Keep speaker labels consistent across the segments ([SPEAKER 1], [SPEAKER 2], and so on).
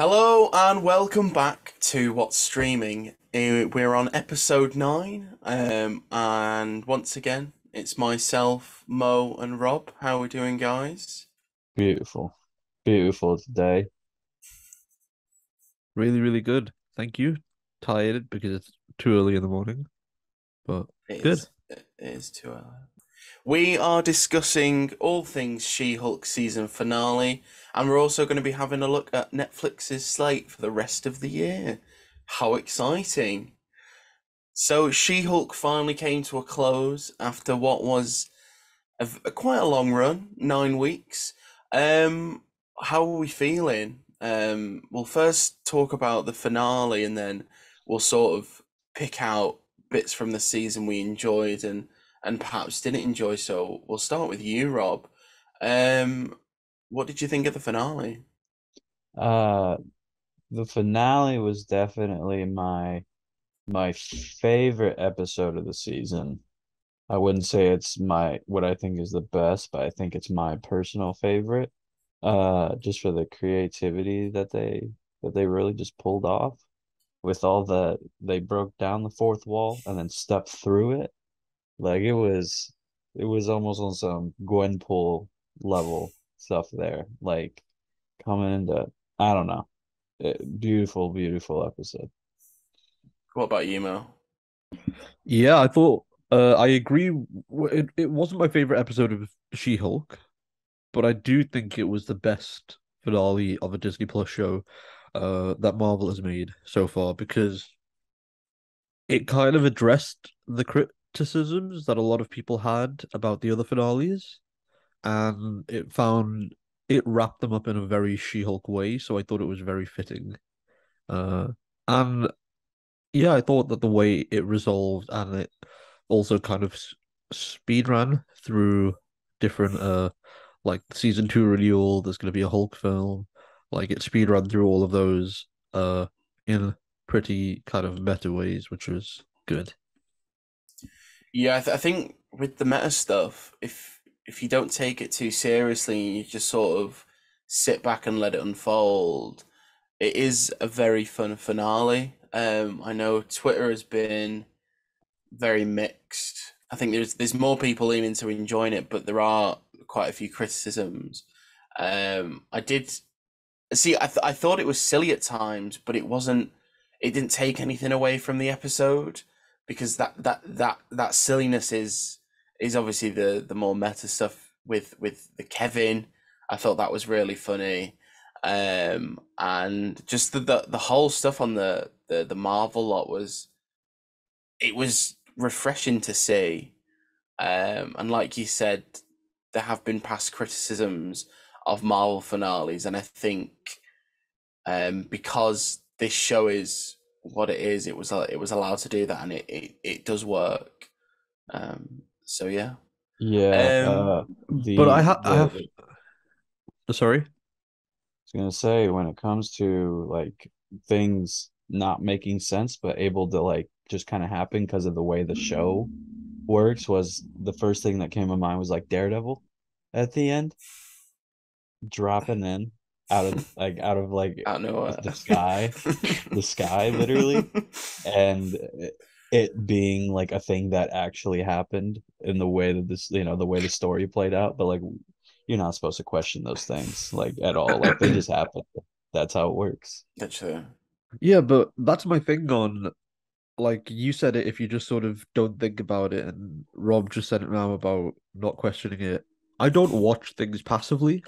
[SPEAKER 1] Hello and welcome back to What's Streaming. We're on episode 9, and once again, it's myself, Mo, and Rob. How are we doing, guys?
[SPEAKER 2] Beautiful. Beautiful today.
[SPEAKER 3] Really, really good. Thank you. Tired because it's too early in the morning, but good.
[SPEAKER 1] It is too early. We are discussing all things She-Hulk season finale, and we're also going to be having a look at Netflix's slate for the rest of the year. How exciting! So She-Hulk finally came to a close after what was quite a long run, 9 weeks. Um, how are we feeling? We'll first talk about the finale, and then we'll sort of pick out bits from the season we enjoyed and perhaps didn't enjoy. So we'll start with you, Rob. Um, what did you think of the finale?
[SPEAKER 2] Uh, the finale was definitely my favorite episode of the season. I wouldn't say it's my what I think is the best, but I think it's my personal favorite. Just for the creativity that they really just pulled off with all they broke down the fourth wall and then stepped through it. Like it was almost on some Gwenpool level stuff there. Like coming into I don't know. Beautiful, beautiful episode.
[SPEAKER 1] What about you, Mo?
[SPEAKER 3] Yeah, I thought I agree. It wasn't my favorite episode of She-Hulk, but I do think it was the best finale of a Disney Plus show that Marvel has made so far because it kind of addressed the criticisms that a lot of people had about the other finales, and it wrapped them up in a very She-Hulk way, so I thought it was very fitting. Uh, and Yeah, I thought that the way it resolved and it also kind of speed ran through different like season two renewal, there's gonna be a Hulk film. Like it speed ran through all of those in pretty kind of meta ways, which was good.
[SPEAKER 1] Yeah, I think with the meta stuff, if you don't take it too seriously, you just sort of sit back and let it unfold. It is a very fun finale. I know Twitter has been very mixed. I think there's more people leaning to enjoying it, but there are quite a few criticisms. I did see. I thought it was silly at times, but it wasn't. It didn't take anything away from the episode because that silliness is obviously the more meta stuff with the Kevin. I thought that was really funny, and just the whole stuff on the Marvel lot was it was refreshing to see. And like you said, there have been past criticisms of Marvel finales, and I think because this show is what it is, it was allowed to do that, and it does work. So yeah.
[SPEAKER 2] Yeah,
[SPEAKER 1] Um,
[SPEAKER 3] But I have
[SPEAKER 2] I
[SPEAKER 3] sorry.
[SPEAKER 2] was gonna say when it comes to like things not making sense but able to like just kind of happen because of the way the show works was the first thing that came to mind was like Daredevil at the end dropping in out of
[SPEAKER 1] I don't know.
[SPEAKER 2] the sky literally, and it being like a thing that actually happened in the way that the way the story played out, but like you're not supposed to question those things like at all. Like they just happen. That's how it works.
[SPEAKER 1] That's
[SPEAKER 3] Yeah, but that's my thing on like you said it if you just sort of don't think about it, and Rob just said it now about not questioning it. I don't watch things passively.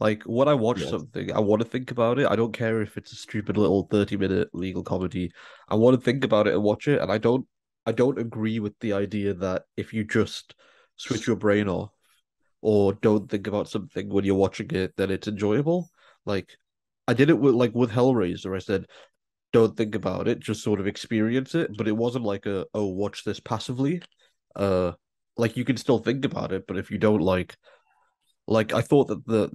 [SPEAKER 3] Like when I watch
[SPEAKER 2] Yes.
[SPEAKER 3] something, I want to think about it. I don't care if it's a stupid little 30-minute legal comedy. I want to think about it and watch it, and I don't agree with the idea that if you just switch your brain off or don't think about something when you're watching it, then it's enjoyable. Like I did it with Hellraiser. I said don't think about it, just sort of experience it. But it wasn't like a oh watch this passively. Uh, like you can still think about it, but if you don't like I thought that the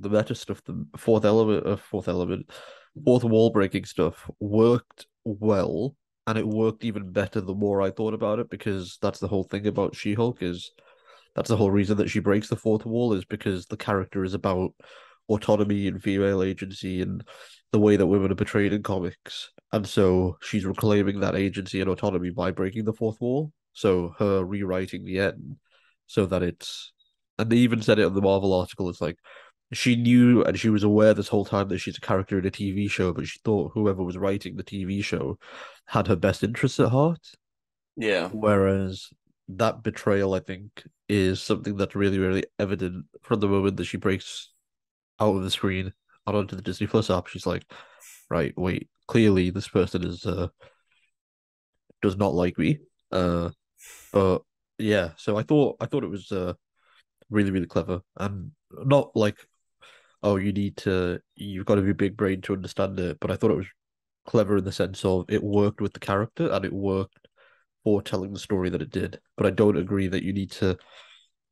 [SPEAKER 3] meta stuff, the fourth wall breaking stuff worked well, and it worked even better the more I thought about it because that's the whole thing about She-Hulk is that's the whole reason that she breaks the fourth wall is because the character is about autonomy and female agency and the way that women are portrayed in comics. And so she's reclaiming that agency and autonomy by breaking the fourth wall. So her rewriting the end so that it's, and they even said it in the Marvel article, it's like she knew and she was aware this whole time that she's a character in a TV show, but she thought whoever was writing the TV show had her best interests at heart.
[SPEAKER 1] Yeah.
[SPEAKER 3] Whereas that betrayal, I think, is something that's really, really evident from the moment that she breaks out of the screen and onto the Disney Plus app. She's like, right, wait, clearly this person is does not like me. But yeah, so I thought it was really, really clever and not like, oh, you've got to be big brain to understand it, but I thought it was clever in the sense of it worked with the character and it worked for telling the story that it did. But I don't agree that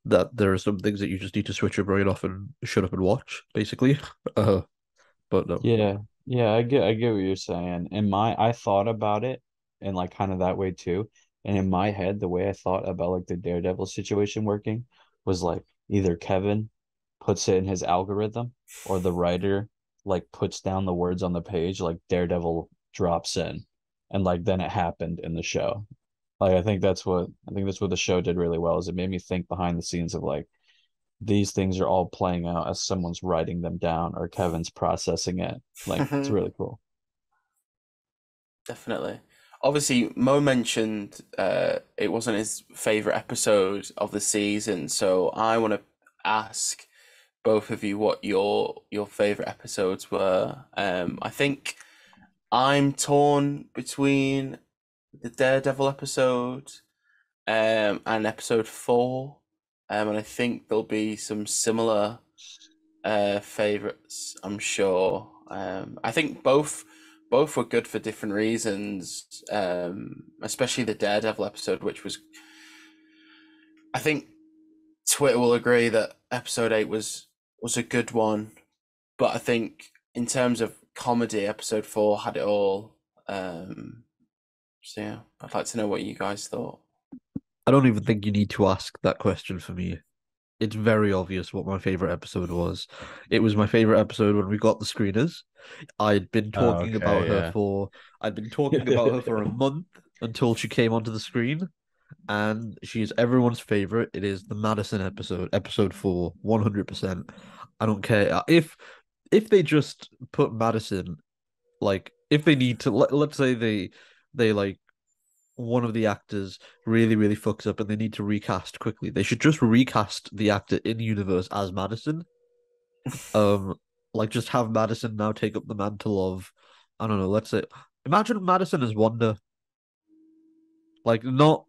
[SPEAKER 3] that there are some things that you just need to switch your brain off and shut up and watch, basically. But no.
[SPEAKER 2] Yeah, yeah, I get what you're saying. I thought about it in like kind of that way too. And in my head, the way I thought about like the Daredevil situation working was like either Kevin puts it in his algorithm or the writer like puts down the words on the page, like Daredevil drops in, and like then it happened in the show. Like I think that's what the show did really well is it made me think behind the scenes of like these things are all playing out as someone's writing them down or Kevin's processing it. Like it's really cool.
[SPEAKER 1] Definitely. Obviously, Mo mentioned it wasn't his favorite episode of the season, so I want to ask both of you what your favorite episodes were. I think I'm torn between the Daredevil episode and episode 4, and I think there'll be some similar favorites, I'm sure. I think both were good for different reasons. Especially the Daredevil episode, which was, I think Twitter will agree that episode 8 was a good one, but I think in terms of comedy, episode 4 had it all. So yeah, I'd like to know what you guys thought.
[SPEAKER 3] I don't even think you need to ask that question for me. It's very obvious what my favorite episode was. It was my favorite episode when we got the screeners. I'd been
[SPEAKER 2] Oh,
[SPEAKER 3] talking about
[SPEAKER 2] okay,
[SPEAKER 3] her
[SPEAKER 2] yeah.
[SPEAKER 3] for I'd been talking about her for a month until she came onto the screen, and she is everyone's favorite. It is the Madison episode, episode 4, 100%. I don't care if they just put Madison, like if they need to let's say they like one of the actors really, really fucks up and they need to recast quickly. They should just recast the actor in universe as Madison. Um, like just have Madison now take up the mantle of, I don't know, let's say, imagine Madison as Wanda. Like not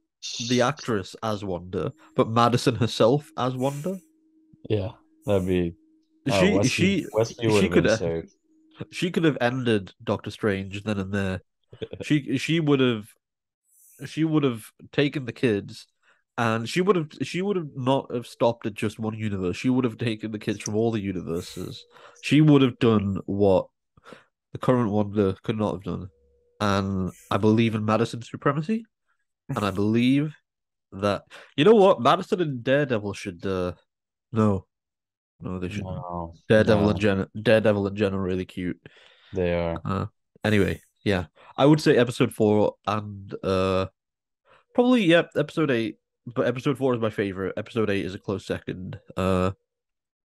[SPEAKER 3] the actress as Wanda, but Madison herself as Wanda.
[SPEAKER 2] Yeah, that'd be
[SPEAKER 3] She she
[SPEAKER 2] Westview would
[SPEAKER 3] she
[SPEAKER 2] have been
[SPEAKER 3] could
[SPEAKER 2] safe.
[SPEAKER 3] she could have ended Doctor Strange then and there. She would have taken the kids, and she would have not have stopped at just one universe. She would have taken the kids from all the universes. She would have done what the current Wanda could not have done. And I believe in Madison's supremacy, and I believe that you know what Madison and Daredevil should no, no, they shouldn't.
[SPEAKER 2] No, no,
[SPEAKER 3] Daredevil and Jen are really cute.
[SPEAKER 2] they are.
[SPEAKER 3] Uh, anyway, yeah, I would say episode 4 and probably, yep, episode 8, but episode 4 is my favorite. Episode 8 is a close second.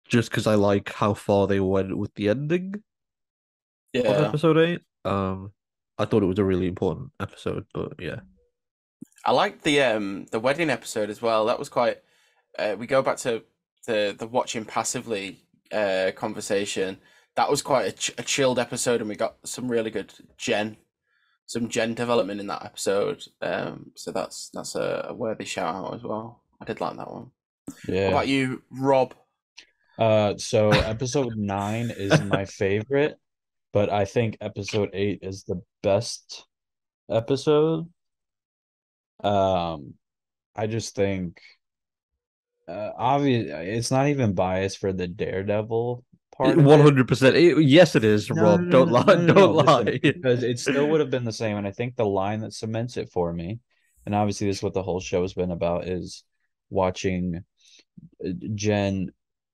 [SPEAKER 3] Just because I like how far they went with the ending of
[SPEAKER 1] Yeah,
[SPEAKER 3] episode 8. I thought it was a really important episode, but yeah.
[SPEAKER 1] I liked the wedding episode as well. That was quite. We go back to the watching passively conversation. That was quite a chilled episode, and we got some really good some Gen development in that episode. So that's a worthy shout out as well. I did like that one. What
[SPEAKER 2] Yeah.
[SPEAKER 1] about you, Rob?
[SPEAKER 2] So episode 9 is my favorite, but I think episode 8 is the best episode. Um, I just think obvious it's not even biased for the Daredevil part of it.
[SPEAKER 3] 100%. Yes, it is,
[SPEAKER 2] No,
[SPEAKER 3] Rob.
[SPEAKER 2] no,
[SPEAKER 3] Don't
[SPEAKER 2] no,
[SPEAKER 3] lie.
[SPEAKER 2] no, no,
[SPEAKER 3] Don't
[SPEAKER 2] no. Listen,
[SPEAKER 3] lie.
[SPEAKER 2] because it still would have been the same. And I think the line that cements it for me, and obviously this is what the whole show has been about, is watching Jen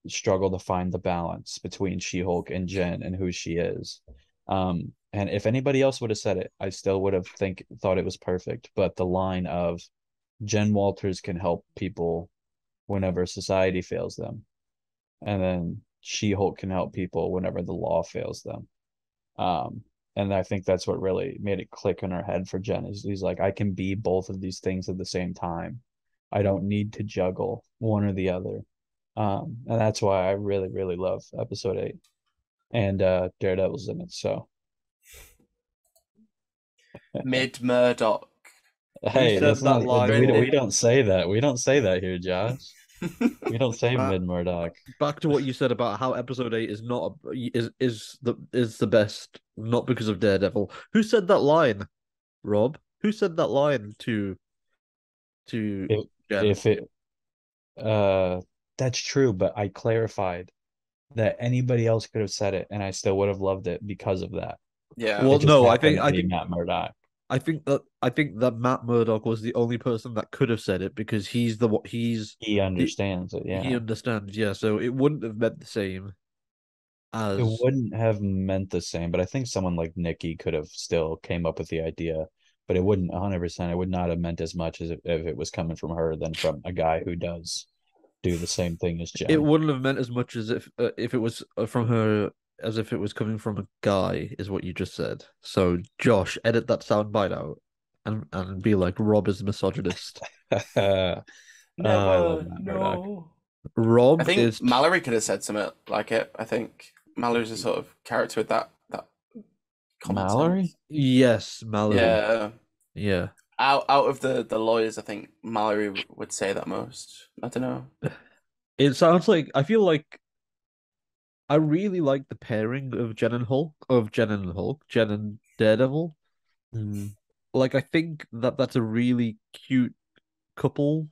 [SPEAKER 2] struggle to find the balance between She-Hulk and Jen and who she is. And if anybody else would have said it, I still would have thought it was perfect. But the line of Jen Walters can help people whenever society fails them, and then She-Hulk can help people whenever the law fails them. Um, and I think that's what really made it click in her head for Jen is he's like, I can be both of these things at the same time. I don't need to juggle one or the other. And that's why I really, really love episode 8. And Daredevil's in it. So
[SPEAKER 1] Mid Murdoch.
[SPEAKER 2] hey,
[SPEAKER 3] said
[SPEAKER 2] that's
[SPEAKER 3] that
[SPEAKER 2] not
[SPEAKER 3] line,
[SPEAKER 2] we,
[SPEAKER 3] Rob?
[SPEAKER 2] we don't say that. We don't say that here, Josh. We don't say
[SPEAKER 3] Back,
[SPEAKER 2] mid Murdoch.
[SPEAKER 3] back to what you said about how episode 8 is not is the best, not because of Daredevil. Who said that line, Rob? Who said that line to
[SPEAKER 2] If
[SPEAKER 3] Jen?
[SPEAKER 2] if it that's true, but I clarified that anybody else could have said it and I still would have loved it because of that.
[SPEAKER 1] Yeah.
[SPEAKER 3] Well,
[SPEAKER 2] It just
[SPEAKER 3] no,
[SPEAKER 2] happened to be Matt Murdock.
[SPEAKER 3] I think that Matt Murdock was the only person that could have said it because
[SPEAKER 2] He
[SPEAKER 3] the
[SPEAKER 2] understands it,
[SPEAKER 3] he
[SPEAKER 2] yeah.
[SPEAKER 3] understands, yeah. So it wouldn't have meant the same
[SPEAKER 2] It
[SPEAKER 3] as
[SPEAKER 2] wouldn't have meant the same, but I think someone like Nikki could have still came up with the idea, but it wouldn't 100%. It would not have meant as much as if it was coming from her than from a guy who does do the same thing as
[SPEAKER 3] it
[SPEAKER 2] Jen.
[SPEAKER 3] wouldn't have meant as much as if it was from her as if it was coming from a guy, is what you just said. So Josh, edit that soundbite out and be like Rob is a misogynist.
[SPEAKER 2] I love
[SPEAKER 1] Never.
[SPEAKER 2] Matt Murdock.
[SPEAKER 1] No. I
[SPEAKER 3] Rob
[SPEAKER 1] think
[SPEAKER 3] is
[SPEAKER 1] Mallory could have said something like it. I think Mallory's a sort of character with that common
[SPEAKER 2] Mallory?
[SPEAKER 1] sense.
[SPEAKER 3] yes, Mallory.
[SPEAKER 1] Yeah.
[SPEAKER 3] Yeah.
[SPEAKER 1] Out of the lawyers, I think Mallory would say that most. I don't know.
[SPEAKER 3] It sounds like I feel like I really like the pairing of Jen and Daredevil.
[SPEAKER 2] Mm,
[SPEAKER 3] Like I think that that's a really cute couple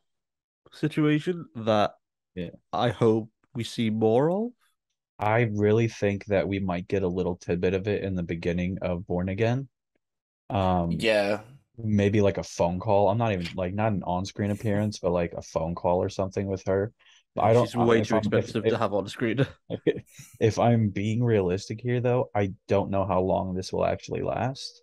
[SPEAKER 3] situation that
[SPEAKER 2] yeah.
[SPEAKER 3] I hope we see more of.
[SPEAKER 2] I really think that we might get a little tidbit of it in the beginning of Born Again. Um,
[SPEAKER 1] Yeah.
[SPEAKER 2] maybe like a phone call. I'm not even like not an on-screen appearance, but like a phone call or something with her. But
[SPEAKER 3] Yeah,
[SPEAKER 2] I don't
[SPEAKER 3] she's way
[SPEAKER 2] if
[SPEAKER 3] too
[SPEAKER 2] I'm
[SPEAKER 3] expensive to have on the screen.
[SPEAKER 2] if I'm being realistic here though, I don't know how long this will actually last.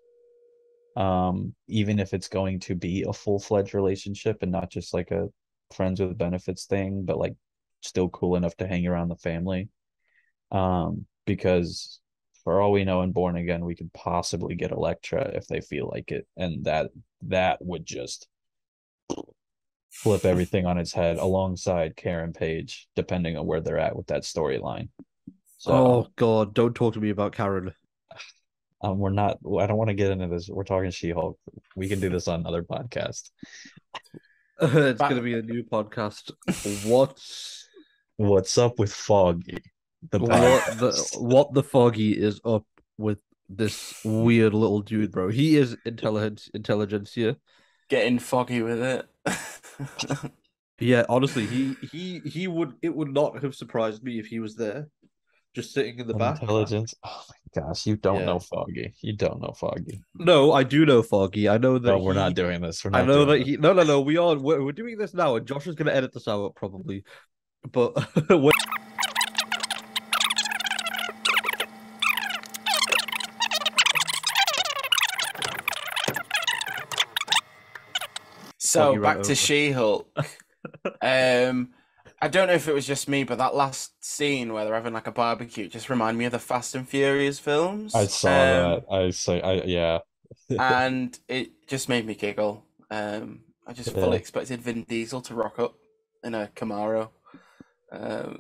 [SPEAKER 2] Even if it's going to be a full-fledged relationship and not just like a friends with benefits thing, but like still cool enough to hang around the family. Because for all we know in Born Again, we could possibly get Elektra if they feel like it, and that would just flip everything on its head alongside Karen Page, depending on where they're at with that storyline. So
[SPEAKER 3] Oh God, don't talk to me about Karen.
[SPEAKER 2] we're not. I don't want to get into this. We're talking She-Hulk. We can do this on another podcast.
[SPEAKER 3] It's
[SPEAKER 1] Back,
[SPEAKER 3] gonna be a new podcast. What's
[SPEAKER 2] What's up with Foggy? The podcast.
[SPEAKER 3] what the foggy is up with this weird little dude, bro? He is intelligentsia.
[SPEAKER 1] getting foggy with it.
[SPEAKER 3] Yeah, honestly, he would it would not have surprised me if he was there, just sitting in the back.
[SPEAKER 2] Intelligence. Oh my gosh, you don't
[SPEAKER 3] Yeah.
[SPEAKER 2] know Foggy. You don't know Foggy.
[SPEAKER 3] No, I do know Foggy. I know
[SPEAKER 2] No,
[SPEAKER 3] that
[SPEAKER 2] we're not
[SPEAKER 3] he.
[SPEAKER 2] doing this. We're
[SPEAKER 3] I
[SPEAKER 2] not
[SPEAKER 3] know
[SPEAKER 2] doing
[SPEAKER 3] that
[SPEAKER 2] this.
[SPEAKER 3] he. No, no, no. We're doing this now, and Josh is gonna edit this out probably. But
[SPEAKER 1] So
[SPEAKER 3] Foggy ran
[SPEAKER 1] back to
[SPEAKER 3] over.
[SPEAKER 1] She-Hulk. I don't know if it was just me, but that last scene where they're having like a barbecue just reminded me of the Fast and Furious films.
[SPEAKER 2] I saw that. Yeah.
[SPEAKER 1] And it just made me giggle. I just fully
[SPEAKER 2] Yeah.
[SPEAKER 1] expected Vin Diesel to rock up in a Camaro. Um,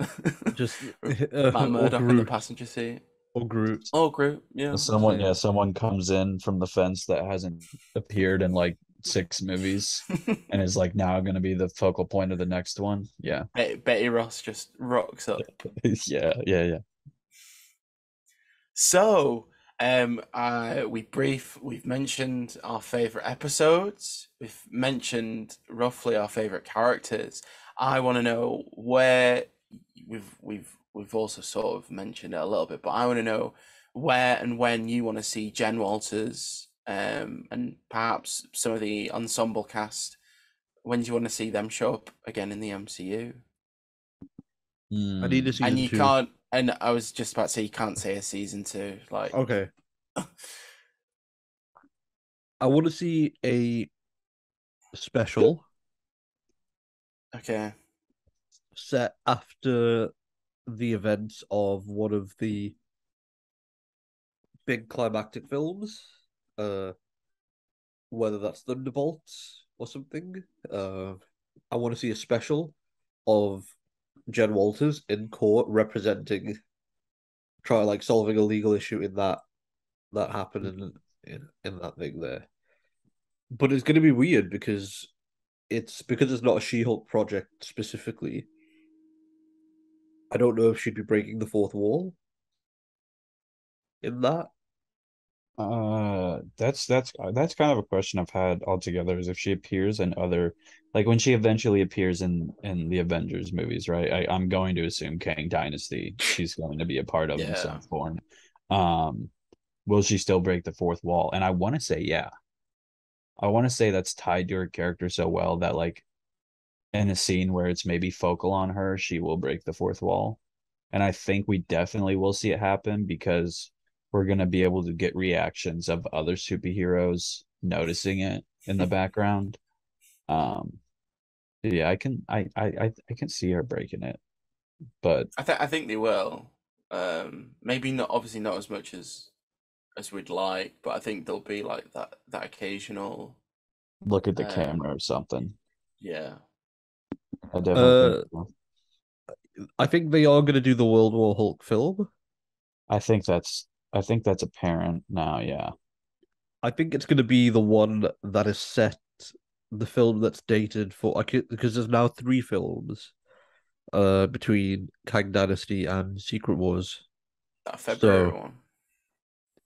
[SPEAKER 3] Just
[SPEAKER 1] Matt
[SPEAKER 3] or
[SPEAKER 1] Murdock in the
[SPEAKER 3] Groot
[SPEAKER 1] passenger seat.
[SPEAKER 3] or Groot.
[SPEAKER 1] Oh, Groot, yeah.
[SPEAKER 3] Same.
[SPEAKER 2] Someone comes in from the fence that hasn't appeared in like 6 movies and is like now going to be the focal point of the next one. Yeah.
[SPEAKER 1] Betty Ross just rocks up.
[SPEAKER 2] Yeah.
[SPEAKER 1] So, we've mentioned our favorite episodes. We've mentioned roughly our favorite characters. I want to know where we've also sort of mentioned it a little bit, but I want to know where and when you want to see Jen Walters, and perhaps some of the ensemble cast. When do you want to see them show up again in the MCU?
[SPEAKER 3] I need a
[SPEAKER 1] And
[SPEAKER 3] season
[SPEAKER 1] you
[SPEAKER 3] 2.
[SPEAKER 1] can't. And I was just about to say you can't say a season 2. Like,
[SPEAKER 3] Okay. I want to see a special
[SPEAKER 1] okay,
[SPEAKER 3] set after the events of one of the big climactic films, uh, whether that's Thunderbolts or something. I want to see a special of Jen Walters in court representing, try like solving a legal issue in that happened in that thing there. But it's going to be weird because it's not a She-Hulk project specifically. I don't know if she'd be breaking the fourth wall in that.
[SPEAKER 2] That's kind of a question I've had altogether, is if she appears in other, like when she eventually appears in the Avengers movies, right? I'm going to assume Kang Dynasty she's going to be a part of in
[SPEAKER 1] yeah.
[SPEAKER 2] some form. Um, will she still break the fourth wall? And I want to say yeah. I want to say that's tied to her character so well that like in a scene where it's maybe focal on her, she will break the fourth wall. And I think we definitely will see it happen because we're going to be able to get reactions of other superheroes noticing it in the background. Um, yeah, I can see her breaking it, but
[SPEAKER 1] I think they will. Maybe not. Obviously, not as much as we'd like, but I think there'll be like that occasional.
[SPEAKER 2] look at the
[SPEAKER 1] Um,
[SPEAKER 2] camera or something.
[SPEAKER 1] yeah.
[SPEAKER 2] I definitely think
[SPEAKER 3] Uh,
[SPEAKER 2] so.
[SPEAKER 3] I think they are going to do the World War Hulk film.
[SPEAKER 2] I think that's apparent now, yeah.
[SPEAKER 3] I think it's going to be the one that is set, the film that's dated for, because there's now 3 films between Kang Dynasty and Secret Wars.
[SPEAKER 1] That February
[SPEAKER 3] So
[SPEAKER 1] one.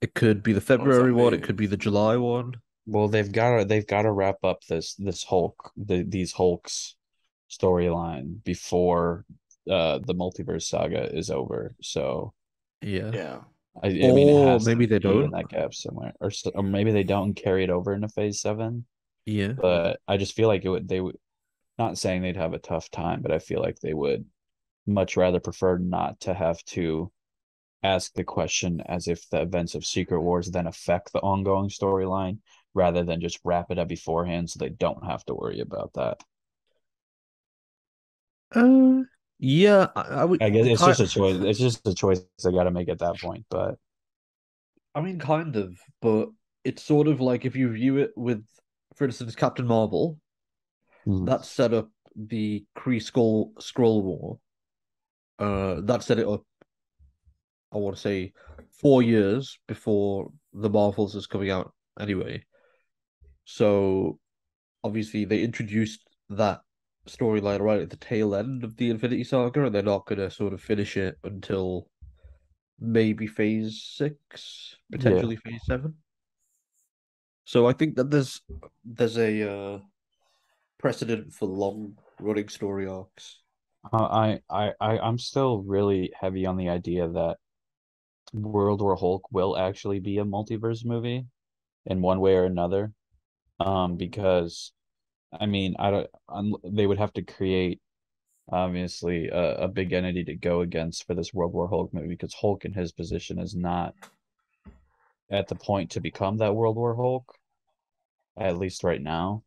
[SPEAKER 3] it could be the
[SPEAKER 1] What was that
[SPEAKER 3] February one, it could
[SPEAKER 1] movie?
[SPEAKER 3] be the July one.
[SPEAKER 2] Well, they've got to wrap up this these Hulks storyline before the multiverse saga is over. So
[SPEAKER 3] Yeah.
[SPEAKER 1] Yeah.
[SPEAKER 2] I mean it
[SPEAKER 3] Or
[SPEAKER 2] has to
[SPEAKER 3] maybe they
[SPEAKER 2] be in
[SPEAKER 3] don't.
[SPEAKER 2] that gap somewhere, or maybe they don't and carry it over into Phase 7.
[SPEAKER 3] Yeah.
[SPEAKER 2] But I just feel like they would, not saying they'd have a tough time, but I feel like they would much rather prefer not to have to ask the question as if the events of Secret Wars then affect the ongoing storyline rather than just wrap it up beforehand so they don't have to worry about that.
[SPEAKER 3] Uh, yeah, I would
[SPEAKER 2] I guess it's
[SPEAKER 3] kind.
[SPEAKER 2] just a choice. It's just a choice they got to make at that point. But
[SPEAKER 3] I mean, kind of, but it's sort of like if you view it with, for instance, Captain Marvel,
[SPEAKER 2] mm,
[SPEAKER 3] that set up the Kree Skrull War. That set it up. I want to say 4 years before the Marvels is coming out. Anyway, so obviously they introduced that storyline right at the tail end of the Infinity Saga, and they're not going to sort of finish it until maybe Phase 6,
[SPEAKER 2] yeah,
[SPEAKER 3] potentially Phase 7. So I think that there's a precedent for long running story arcs.
[SPEAKER 2] I'm still really heavy on the idea that World War Hulk will actually be a multiverse movie in one way or another. Because I mean, I don't. They would have to create obviously a big entity to go against for this World War Hulk movie because Hulk in his position is not at the point to become that World War Hulk, at least right now.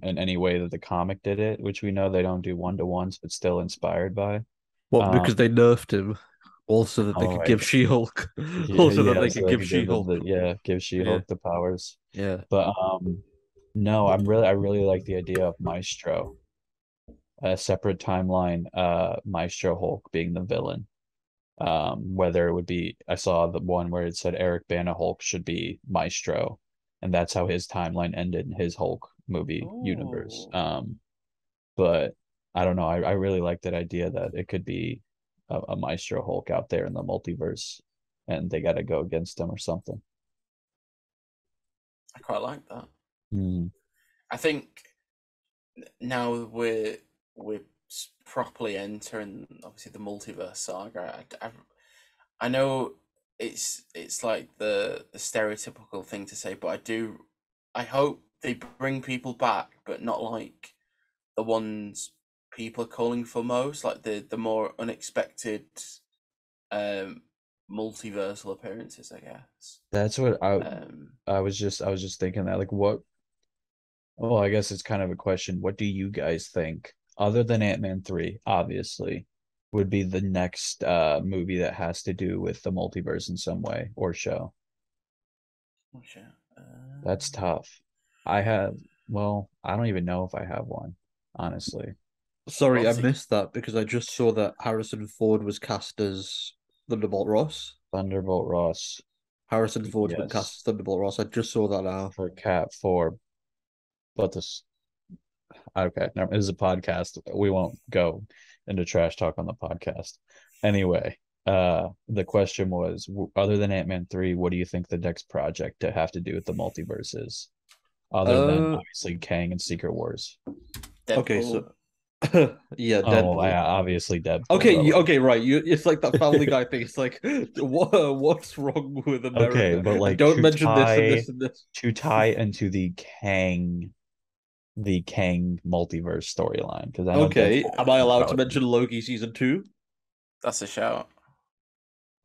[SPEAKER 2] In any way that the comic did it, which we know they don't do one-to-ones, but still inspired by.
[SPEAKER 3] Well, because
[SPEAKER 2] Um,
[SPEAKER 3] they nerfed him, also that they
[SPEAKER 2] all
[SPEAKER 3] could
[SPEAKER 2] right,
[SPEAKER 3] give She-Hulk,
[SPEAKER 2] yeah,
[SPEAKER 3] also that
[SPEAKER 2] yeah,
[SPEAKER 3] they
[SPEAKER 2] so
[SPEAKER 3] could
[SPEAKER 2] they
[SPEAKER 3] give
[SPEAKER 2] could give them
[SPEAKER 3] She-Hulk.
[SPEAKER 2] give
[SPEAKER 3] Yeah,
[SPEAKER 2] She-Hulk the powers.
[SPEAKER 3] yeah.
[SPEAKER 2] But no, I really like the idea of Maestro, a separate timeline, Maestro Hulk being the villain. Whether it would be, I saw the one where it said Eric Bana Hulk should be Maestro, and that's how his timeline ended in his Hulk movie universe.
[SPEAKER 1] Oh.
[SPEAKER 2] But I don't know. I really like that idea that it could be a Maestro Hulk out there in the multiverse, and they got to go against him or something.
[SPEAKER 1] I quite like that.
[SPEAKER 2] Hmm.
[SPEAKER 1] I think now we're properly entering obviously the multiverse saga. I know it's like the stereotypical thing to say, but I hope they bring people back, but not like the ones people are calling for most, like the more unexpected multiversal appearances, I guess.
[SPEAKER 2] That's what
[SPEAKER 1] Um,
[SPEAKER 2] I was just thinking that like what well, I guess it's kind of a question. What do you guys think, other than Ant-Man 3, obviously, would be the next movie that has to do with the multiverse in some way or show?
[SPEAKER 1] oh shit.
[SPEAKER 2] That's tough. I have, well, I don't even know if I have one, honestly.
[SPEAKER 3] Sorry, I
[SPEAKER 1] Obviously,
[SPEAKER 3] missed that because I just saw that Harrison Ford was cast as Thunderbolt Ross.
[SPEAKER 2] Thunderbolt Ross,
[SPEAKER 3] Harrison Ford's been cast
[SPEAKER 2] yes,
[SPEAKER 3] as Thunderbolt Ross. I just saw that now.
[SPEAKER 2] for Cat 4, but this, okay, no, this is a podcast. We won't go into trash talk on the podcast. Anyway, the question was, other than Ant-Man 3, what do you think the next project to have to do with the multiverse is? Other than
[SPEAKER 3] Uh,
[SPEAKER 2] obviously Kang and Secret Wars.
[SPEAKER 3] okay,
[SPEAKER 1] Deadpool.
[SPEAKER 3] so yeah,
[SPEAKER 2] Oh,
[SPEAKER 3] Deadpool.
[SPEAKER 2] yeah, obviously Deadpool,
[SPEAKER 3] Okay,
[SPEAKER 2] but like,
[SPEAKER 3] okay, right. It's like that Family Guy thing. It's like, what's wrong with
[SPEAKER 2] okay,
[SPEAKER 3] America?
[SPEAKER 2] but
[SPEAKER 3] And
[SPEAKER 2] like
[SPEAKER 3] don't mention this and this and this.
[SPEAKER 2] to tie into the Kang multiverse storyline, because I know
[SPEAKER 3] Okay,
[SPEAKER 2] Deadpool
[SPEAKER 3] am I allowed to
[SPEAKER 2] probably.
[SPEAKER 3] mention Loki season 2?
[SPEAKER 1] That's a shout.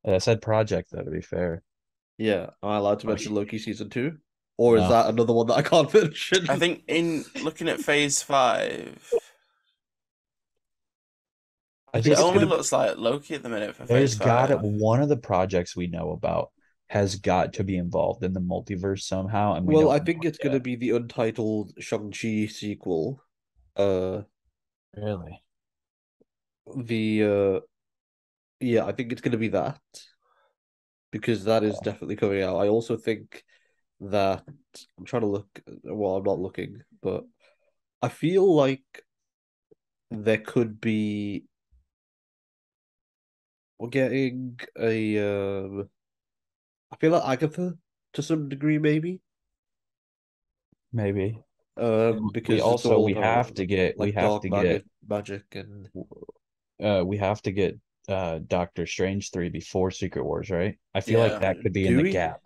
[SPEAKER 2] I said project though, to be fair.
[SPEAKER 3] Yeah, am I allowed to
[SPEAKER 1] Oh,
[SPEAKER 3] mention Loki season 2? Or is
[SPEAKER 2] No,
[SPEAKER 3] that another one that I can't
[SPEAKER 1] I
[SPEAKER 3] mention?
[SPEAKER 1] think in looking at Phase 5,
[SPEAKER 3] I
[SPEAKER 2] I
[SPEAKER 1] it
[SPEAKER 3] think
[SPEAKER 2] just
[SPEAKER 3] it's
[SPEAKER 1] only
[SPEAKER 3] gonna
[SPEAKER 2] think
[SPEAKER 3] be.
[SPEAKER 1] looks like Loki at the minute for Phase
[SPEAKER 2] there's got it.
[SPEAKER 1] 5.
[SPEAKER 2] One of the projects we know about has got to be involved in the multiverse somehow, and we
[SPEAKER 3] Well,
[SPEAKER 2] don't
[SPEAKER 3] I
[SPEAKER 2] know
[SPEAKER 3] think
[SPEAKER 2] it
[SPEAKER 3] it's gonna
[SPEAKER 2] yet.
[SPEAKER 3] be the Untitled Shang-Chi sequel. Uh,
[SPEAKER 2] Really?
[SPEAKER 3] the yeah, I think it's gonna be that because that is
[SPEAKER 2] Okay.
[SPEAKER 3] definitely coming out. I also think that I'm trying to look. Well, I'm not looking, but I feel like there could be. We're getting a. I feel like Agatha to some degree, maybe.
[SPEAKER 2] Maybe. We
[SPEAKER 3] Because it's
[SPEAKER 2] also
[SPEAKER 3] all
[SPEAKER 2] we
[SPEAKER 3] about
[SPEAKER 2] have to get we
[SPEAKER 3] like
[SPEAKER 2] have
[SPEAKER 3] dark
[SPEAKER 2] to get
[SPEAKER 3] magic, and
[SPEAKER 2] we have to get Doctor Strange 3 before Secret Wars, right? I feel like
[SPEAKER 1] Yeah.
[SPEAKER 2] that could be in
[SPEAKER 3] do
[SPEAKER 2] the
[SPEAKER 3] we?
[SPEAKER 2] gap.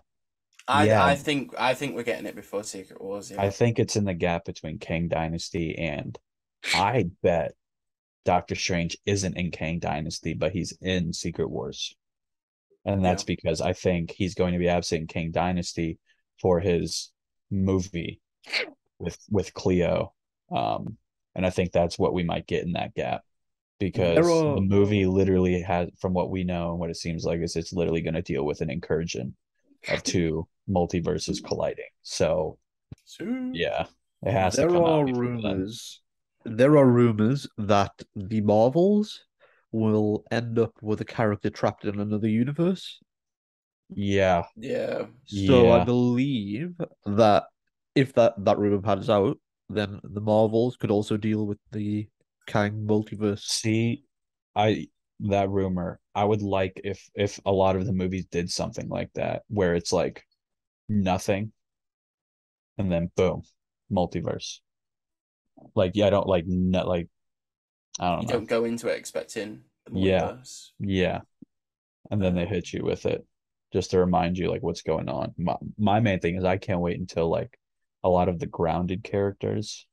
[SPEAKER 2] Yeah,
[SPEAKER 1] I think we're getting it before Secret Wars,
[SPEAKER 2] I
[SPEAKER 1] yeah.
[SPEAKER 2] think it's in the gap between Kang Dynasty and I bet Doctor Strange isn't in Kang Dynasty, but he's in Secret Wars. And
[SPEAKER 1] Yeah.
[SPEAKER 2] that's because I think he's going to be absent in Kang Dynasty for his movie with Cleo. And I think that's what we might get in that gap
[SPEAKER 3] There
[SPEAKER 2] because the
[SPEAKER 3] are
[SPEAKER 2] movie literally has, from what we know and what it seems like, is it's literally going to deal with an incursion of two multiverses colliding. So
[SPEAKER 1] So,
[SPEAKER 2] yeah, it has to
[SPEAKER 3] there
[SPEAKER 2] come out
[SPEAKER 3] are
[SPEAKER 2] before then.
[SPEAKER 3] rumors. There are rumors that the Marvels will end up with a character trapped in another universe.
[SPEAKER 2] Yeah,
[SPEAKER 1] yeah.
[SPEAKER 3] So I
[SPEAKER 2] yeah.
[SPEAKER 3] believe that if that rumor pans out, then the Marvels could also deal with the Kang multiverse.
[SPEAKER 2] See, I that rumor, I would like if a lot of the movies did something like that, where it's like nothing and then boom, multiverse. Like, yeah, I don't like not like I don't
[SPEAKER 1] You
[SPEAKER 2] know.
[SPEAKER 1] don't go into it expecting the
[SPEAKER 2] Yeah,
[SPEAKER 1] multiverse.
[SPEAKER 2] yeah. And then they
[SPEAKER 1] Um,
[SPEAKER 2] hit you with it just to remind you like what's going on. My main thing is I can't wait until like a lot of the grounded characters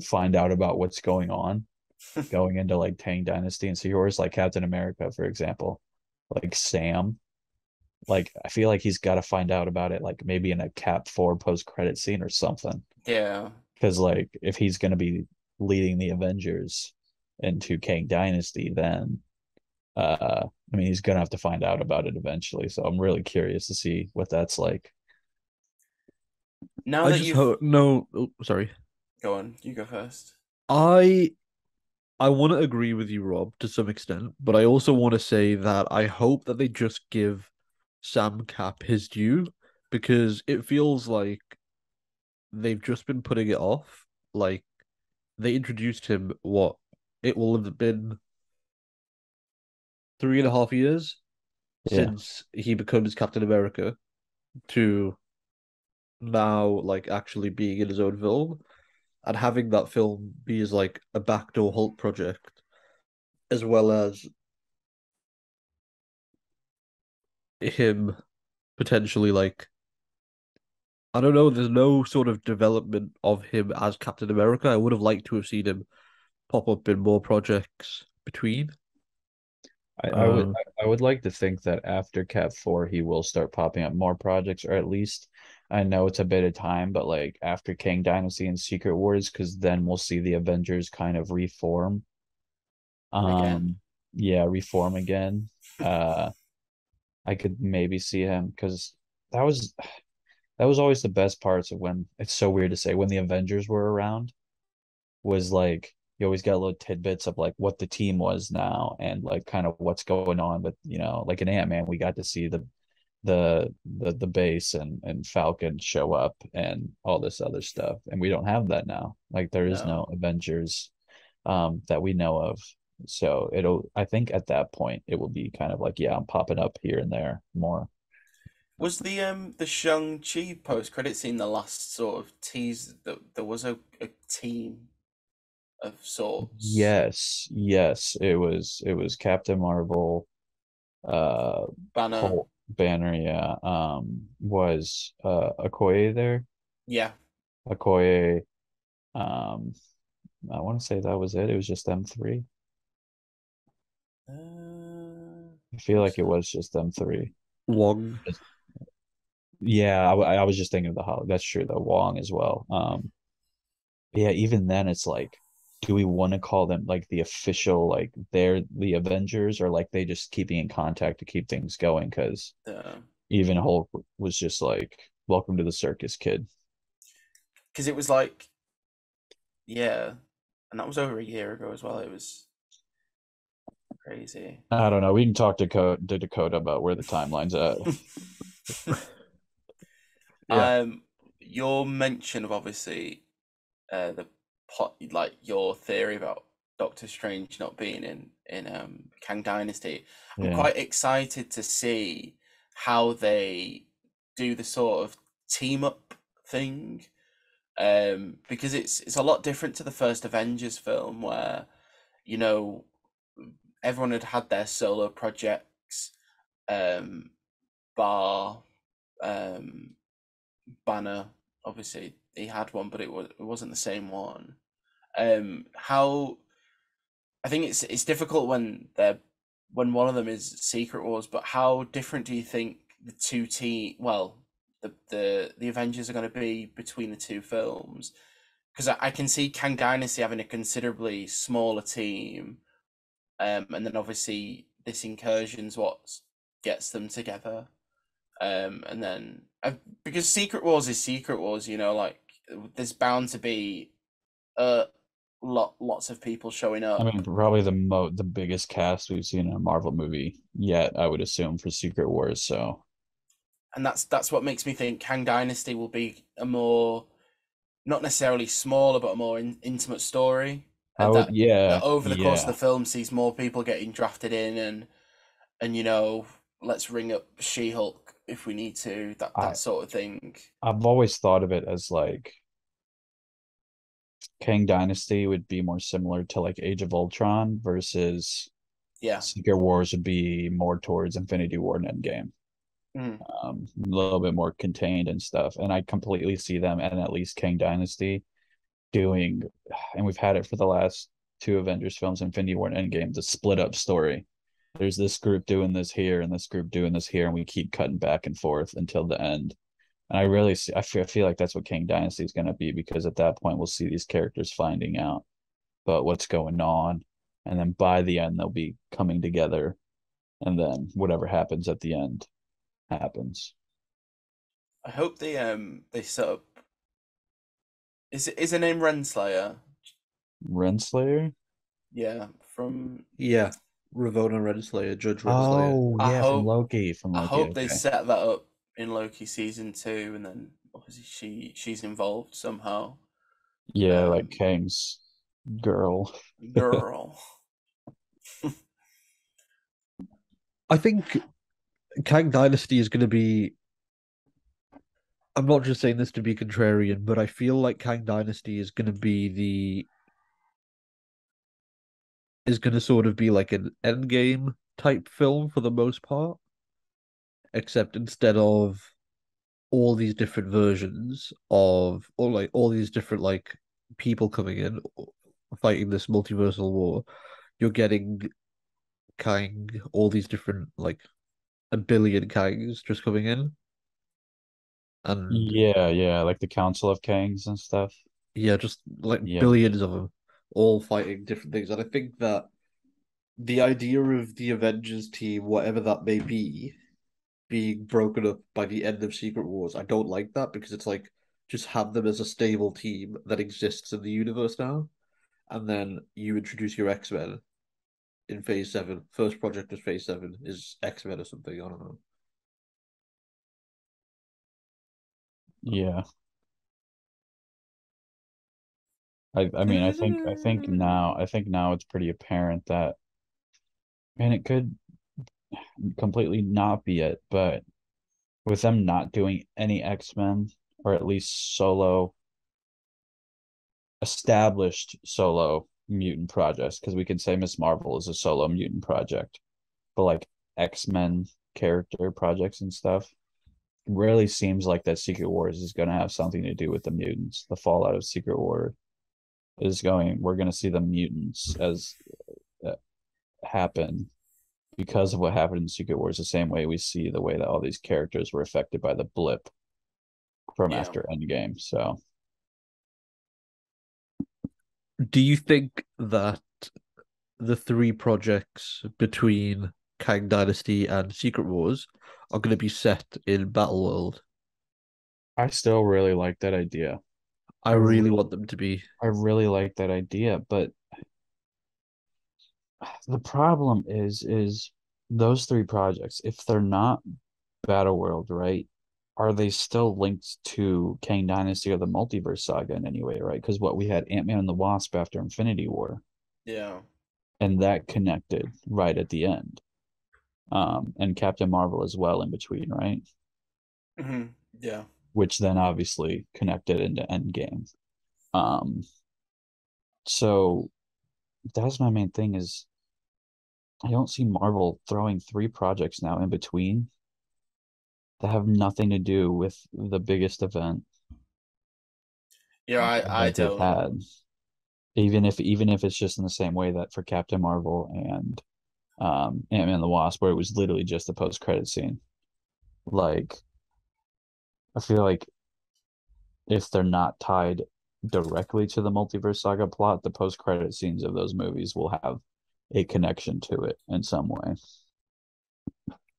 [SPEAKER 2] find out about what's going on going into like Tang Dynasty and Secret Wars, like Captain America, for example. Like Sam. Like I feel like he's got to find out about it, like maybe in a Cap 4 post-credit scene or something.
[SPEAKER 1] yeah.
[SPEAKER 2] Because like if he's gonna be leading the Avengers into Kang Dynasty, then I mean he's gonna have to find out about it eventually. So I'm really curious to see what that's like.
[SPEAKER 1] Now
[SPEAKER 3] I
[SPEAKER 1] that
[SPEAKER 3] just
[SPEAKER 1] you've
[SPEAKER 3] hope no. Oh, sorry.
[SPEAKER 1] go on, you go first.
[SPEAKER 3] I I want to agree with you, Rob, to some extent, but I also want to say that I hope that they just give Sam Cap his due because it feels like they've just been putting it off. Like they introduced him, what? It will have been 3.5 years
[SPEAKER 2] Yeah.
[SPEAKER 3] since he becomes Captain America to now, like, actually being in his own film and having that film be as like a backdoor Hulk project, as well as him potentially like I don't know. There's no sort of development of him as Captain America. I would have liked to have seen him pop up in more projects between.
[SPEAKER 2] I would
[SPEAKER 3] Uh,
[SPEAKER 2] I would like to think that after Cap 4 he will start popping up more projects, or at least I know it's a bit of time, but like after Kang Dynasty and Secret Wars, because then we'll see the Avengers kind of reform.
[SPEAKER 1] again.
[SPEAKER 2] Um yeah, reform again. Uh I could maybe see him because that was that was always the best parts of when it's so weird to say when the Avengers were around was like you always got little tidbits of like what the team was now and like kind of what's going on with like an Ant-Man we got to see the base and Falcon show up and all this other stuff and we don't have that now, like there is no
[SPEAKER 1] No.
[SPEAKER 2] Avengers that we know of, so it'll I think at that point it will be kind of like yeah I'm popping up here and there more.
[SPEAKER 1] Was the Shang-Chi post-credit scene the last sort of tease that there was a team of sorts?
[SPEAKER 2] Yes, it was Captain Marvel, uh
[SPEAKER 1] Banner.
[SPEAKER 2] Whole Banner, yeah. Was Okoye there?
[SPEAKER 1] Yeah.
[SPEAKER 2] Okoye, um, I want to say that was it. It was just them three. I feel
[SPEAKER 1] Think
[SPEAKER 2] like it
[SPEAKER 1] so.
[SPEAKER 2] was just them three.
[SPEAKER 3] Wong.
[SPEAKER 2] Just- Yeah, I was just thinking of the Hollow. That's true, though. Wong as well. Yeah, even then it's like, do we want to call them like the official, like they're the Avengers, or like they just keeping in contact to keep things going? Because
[SPEAKER 1] The
[SPEAKER 2] even Hulk was just like, "Welcome to the circus, kid."
[SPEAKER 1] because it was like, yeah, and that was over a year ago as well. It was crazy.
[SPEAKER 2] I don't know. We can talk to Dakota about where the timeline's at.
[SPEAKER 3] Yeah.
[SPEAKER 1] um, your mention of obviously the pot, like your theory about Doctor Strange not being in Kang Dynasty. I'm
[SPEAKER 2] Yeah.
[SPEAKER 1] quite excited to see how they do the sort of team up thing. Because it's a lot different to the first Avengers film where, you know, everyone had had their solo projects, um, bar um, Banner. Obviously, he had one, but it wasn't the same one. How I think it's difficult when one of them is Secret Wars, but how different do you think the two the Avengers are going to be between the two films? Because I can see Kang Dynasty having a considerably smaller team, and then obviously this incursion's what gets them together. And then because Secret Wars is Secret Wars, like there's bound to be uh lots of people showing
[SPEAKER 2] I mean,
[SPEAKER 1] up,
[SPEAKER 2] probably the biggest cast we've seen in a Marvel movie yet, I would assume, for Secret Wars. So
[SPEAKER 1] and that's what makes me think Kang Dynasty will be a more not necessarily smaller but a more intimate story,
[SPEAKER 2] I
[SPEAKER 1] and
[SPEAKER 2] would,
[SPEAKER 1] that
[SPEAKER 2] yeah,
[SPEAKER 1] over the course of
[SPEAKER 2] yeah.
[SPEAKER 1] the film sees more people getting drafted in and let's ring up She-Hulk if we need to, that
[SPEAKER 2] I
[SPEAKER 1] sort of thing.
[SPEAKER 2] I've always thought of it as like Kang Dynasty would be more similar to like Age of Ultron versus
[SPEAKER 1] Yeah.
[SPEAKER 2] Secret Wars would be more towards Infinity War and Endgame.
[SPEAKER 1] Mm.
[SPEAKER 2] A little bit more contained and stuff. And I completely see them and at least Kang Dynasty doing, and we've had it for the last two Avengers films, Infinity War and Endgame, the split up story. There's this group doing this here and this group doing this here, and we keep cutting back and forth until the end. And I really see, I feel like that's what King Dynasty is going to be because at that point we'll see these characters finding out about what's going on, and then by the end they'll be coming together, and then whatever happens at the end happens.
[SPEAKER 1] I hope they set up. Is her name Renslayer?
[SPEAKER 2] Renslayer?
[SPEAKER 1] Yeah, from.
[SPEAKER 3] Yeah. Ravonna Renslayer, Judge Renslayer.
[SPEAKER 2] Oh
[SPEAKER 1] I
[SPEAKER 2] yeah, from
[SPEAKER 1] hope
[SPEAKER 2] Loki. From
[SPEAKER 1] I
[SPEAKER 2] Loki.
[SPEAKER 1] hope they
[SPEAKER 2] Okay.
[SPEAKER 1] set that up in Loki season 2, and then obviously she's involved somehow.
[SPEAKER 2] Yeah, like
[SPEAKER 1] Um,
[SPEAKER 2] Kang's girl.
[SPEAKER 1] girl.
[SPEAKER 3] I think Kang Dynasty is going to be. I'm not just saying this to be contrarian, but I feel like Kang Dynasty is going to be is going to sort of be like an endgame type film for the most part, except instead of all these different versions of, or like all these different like people coming in fighting this multiversal war. You're getting Kang, all these different like a billion Kangs just coming in, and
[SPEAKER 2] Yeah, like the Council of Kangs and stuff.
[SPEAKER 3] yeah, just like
[SPEAKER 2] Yeah.
[SPEAKER 3] billions of them all fighting different things. And I think that the idea of the Avengers team, whatever that may be, being broken up by the end of Secret Wars, I don't like that because it's like just have them as a stable team that exists in the universe now, and then you introduce your X-Men in Phase 7. First project of Phase 7 is X-Men or something. I don't know.
[SPEAKER 2] Yeah. I mean I think now it's pretty apparent that, and it could completely not be it, but with them not doing any X-Men, or at least solo established solo mutant projects, because we could say Miss Marvel is a solo mutant project, but like X-Men character projects and stuff, really seems like that Secret Wars is going to have something to do with the mutants. The fallout of Secret War is going, we're going to see the mutants as uh, happen because of what happened in Secret Wars, the same way we see the way that all these characters were affected by the blip from
[SPEAKER 1] Yeah.
[SPEAKER 2] after Endgame. So
[SPEAKER 3] Do you think that the three projects between Kang Dynasty and Secret Wars are going to be set in Battleworld?
[SPEAKER 2] I still really like that idea.
[SPEAKER 3] I
[SPEAKER 2] I
[SPEAKER 3] really
[SPEAKER 2] re-
[SPEAKER 3] want them to be.
[SPEAKER 2] I really like that idea, but the problem is those three projects, if they're not Battleworld, right? Are they still linked to Kang Dynasty or the Multiverse Saga in any way, right? Because what we had Ant-Man and the Wasp after Infinity War,
[SPEAKER 1] Yeah.
[SPEAKER 2] and that connected right at the end. And Captain Marvel as well in between, right?
[SPEAKER 1] Yeah.
[SPEAKER 2] Which then obviously connected into Endgame. Um, so that's my main thing is I don't see Marvel throwing three projects now in between that have nothing to do with the biggest event
[SPEAKER 1] Yeah, I
[SPEAKER 2] that they've
[SPEAKER 1] don't.
[SPEAKER 2] had. Even if it's just in the same way that for Captain Marvel and Ant-Man and the Wasp, where it was literally just a post-credit scene. Like, I feel like if they're not tied directly to the multiverse saga plot, the post-credit scenes of those movies will have a connection to it in some way.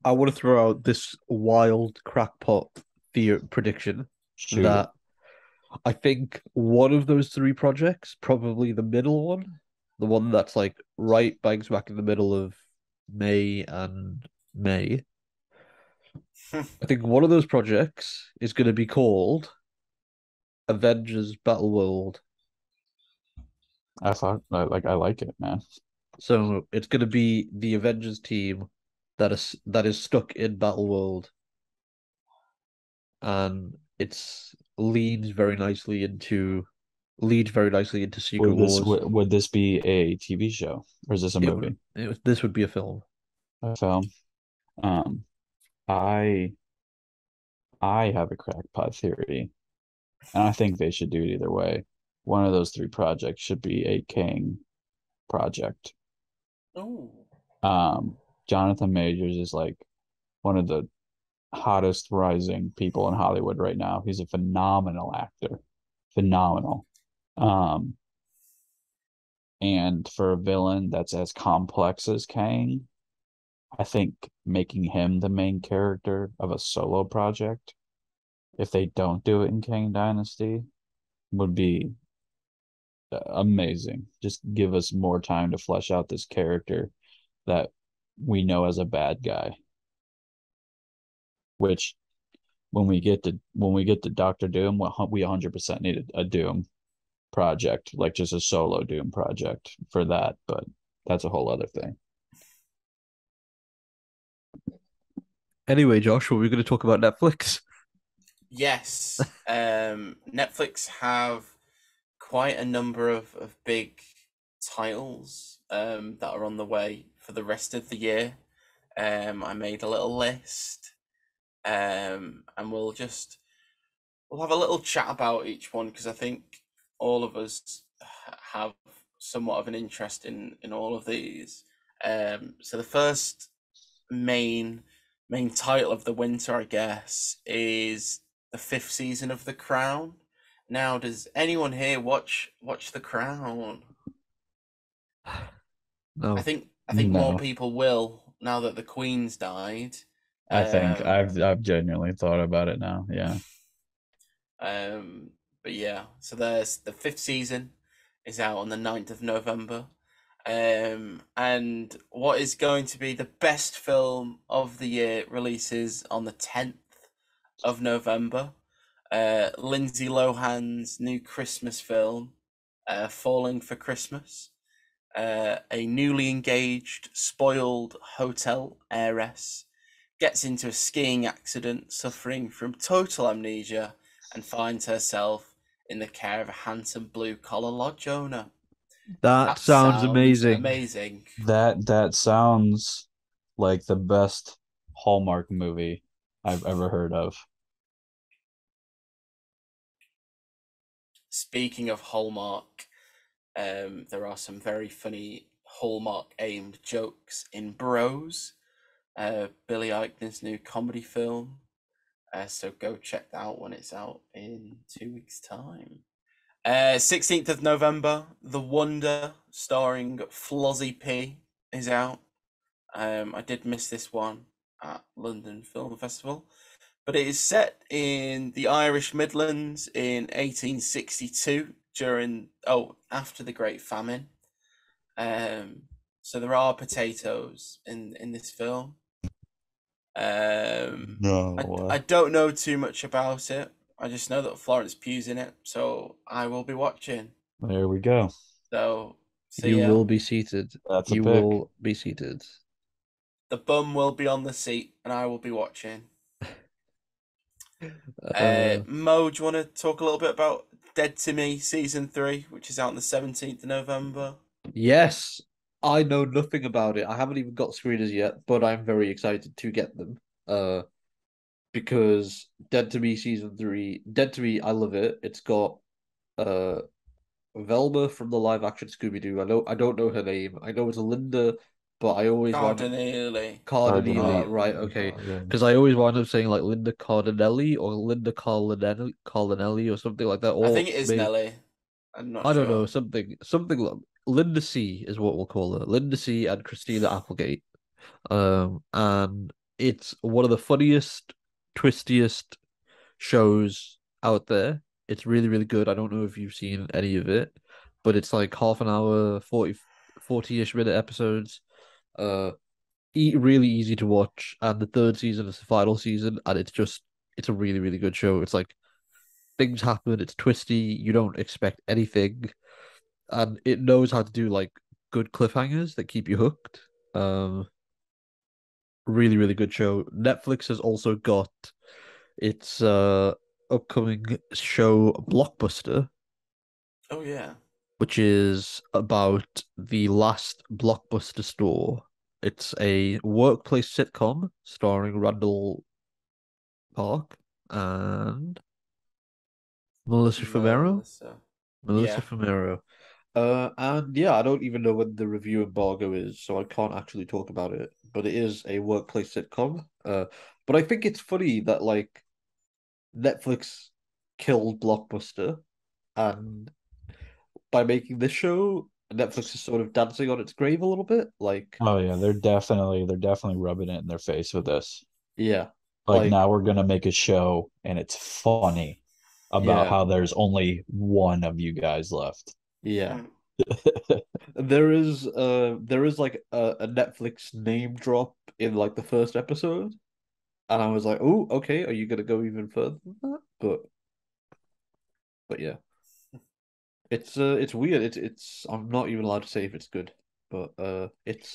[SPEAKER 3] I want to throw out this wild crackpot theory prediction
[SPEAKER 2] Shoot it.
[SPEAKER 3] that I think one of those three projects, probably the middle one, the one that's like right bang smack in the middle of May and May. I think one of those projects is going to be called Avengers Battleworld.
[SPEAKER 2] I thought I like it, man.
[SPEAKER 3] So it's going to be the Avengers team that is stuck in Battleworld, and it's leads very nicely into Secret Wars.
[SPEAKER 2] Would this be a TV show or is this a movie?
[SPEAKER 3] This would be a film.
[SPEAKER 2] A film? Um, I I have a crackpot theory, and I think they should do it either way. One of those three projects should be a King project.
[SPEAKER 1] Oh.
[SPEAKER 2] Jonathan Majors is like one of the hottest rising people in Hollywood right now. He's a phenomenal actor, phenomenal. Um, and for a villain that's as complex as Kang, I think making him the main character of a solo project, if they don't do it in Kang Dynasty, would be amazing. Just give us more time to flesh out this character that we know as a bad guy, which when we get to Doctor Doom, we 100% need a Doom project, like just a solo Doom project for that, but that's a whole other thing.
[SPEAKER 3] Anyway, Josh, what are we going to talk about Netflix?
[SPEAKER 1] Yes. Netflix have quite a number of big titles that are on the way for the rest of the year. I made a little list, and we'll just we'll have a little chat about each one because I think all of us have somewhat of an interest in all of these. So the first main title of the winter, I guess, is the 5th season of The Crown. Now, does anyone here watch The Crown?
[SPEAKER 3] No.
[SPEAKER 1] I think more
[SPEAKER 2] No.
[SPEAKER 1] people will now that the Queen's died.
[SPEAKER 2] I think
[SPEAKER 1] Um,
[SPEAKER 2] I've genuinely thought about it now. Yeah.
[SPEAKER 1] but yeah, so there's the 5th season is out on the 9th of November. And what is going to be the best film of the year releases on the 10th of November. Lindsay Lohan's new Christmas film, Falling for Christmas. A newly engaged, spoiled hotel heiress gets into a skiing accident, suffering from total amnesia, and finds herself in the care of a handsome blue-collar lodge owner.
[SPEAKER 3] That sounds amazing.
[SPEAKER 1] Amazing.
[SPEAKER 2] That sounds like the best Hallmark movie I've ever heard of.
[SPEAKER 1] Speaking of Hallmark, there are some very funny Hallmark-aimed jokes in Bros, Billy Eichner's new comedy film. So go check that out when it's out in 2 weeks' time. 16th of November, The Wonder, starring Flozzie P, is out. I did miss this one at London Film Festival, but it is set in the Irish Midlands in 1862 after the Great Famine. So there are potatoes in this film.
[SPEAKER 2] No.
[SPEAKER 1] I don't know too much about it. I just know that Florence Pugh's in it, so I will be watching.
[SPEAKER 2] There we go.
[SPEAKER 1] So
[SPEAKER 3] You
[SPEAKER 1] yeah,
[SPEAKER 3] will be seated.
[SPEAKER 2] That's a
[SPEAKER 3] You
[SPEAKER 2] pick.
[SPEAKER 3] will be seated.
[SPEAKER 1] the bum will be on the seat, and I will be watching. Mo, do you want to talk a little bit about Dead to Me season 3, which is out on the 17th of November?
[SPEAKER 3] Yes, I know nothing about it. I haven't even got screeners yet, but I'm very excited to get them. Because Dead to Me season 3, Dead to Me, I love it. It's got uh Velma from the live action Scooby Doo. I don't know her name. I know it's Linda, but I always wind up
[SPEAKER 1] Cardinale.
[SPEAKER 3] Cardinale,
[SPEAKER 1] Oh,
[SPEAKER 3] right? Okay,
[SPEAKER 2] Yeah.
[SPEAKER 3] because I always wind up saying like Linda Cardinelli or Linda Cardinelli or something like that.
[SPEAKER 1] I
[SPEAKER 3] Or
[SPEAKER 1] think it is
[SPEAKER 3] maybe
[SPEAKER 1] Nelly. I'm not
[SPEAKER 3] I don't know
[SPEAKER 1] sure.
[SPEAKER 3] something like Linda C is what we'll call her. Linda C and Christina Applegate. And it's one of the funniest, twistiest shows out there. It's really, really good. I don't know if you've seen any of it, but it's like half an hour, 40-ish minute episodes. Uh, really easy to watch. And the third season is the final season, and it's a really, really good show. It's like things happen, it's twisty, you don't expect anything, and it knows how to do like good cliffhangers that keep you hooked. Really, really good show. Netflix has also got its upcoming show Blockbuster,
[SPEAKER 1] Oh yeah.
[SPEAKER 3] which is about the last Blockbuster store. It's a workplace sitcom starring Randall Park and Melissa Fumero.
[SPEAKER 1] Melissa.
[SPEAKER 3] Melissa
[SPEAKER 1] Yeah.
[SPEAKER 3] Fumero. And yeah, I don't even know when the review embargo is, so I can't actually talk about it. But it is a workplace sitcom. But I think it's funny that like Netflix killed Blockbuster, and by making this show, Netflix is sort of dancing on its grave a little bit. Like,
[SPEAKER 2] Oh yeah, they're definitely rubbing it in their face with this.
[SPEAKER 3] yeah,
[SPEAKER 2] Like
[SPEAKER 3] like
[SPEAKER 2] now we're gonna make a show and it's funny about
[SPEAKER 3] yeah,
[SPEAKER 2] how there's only one of you guys left.
[SPEAKER 3] yeah.
[SPEAKER 1] Mm.
[SPEAKER 3] There is like a Netflix name drop in like the first episode, and I was like, oh, okay, are you gonna go even further than that? But yeah, it's weird. It's I'm not even allowed to say if it's good, but it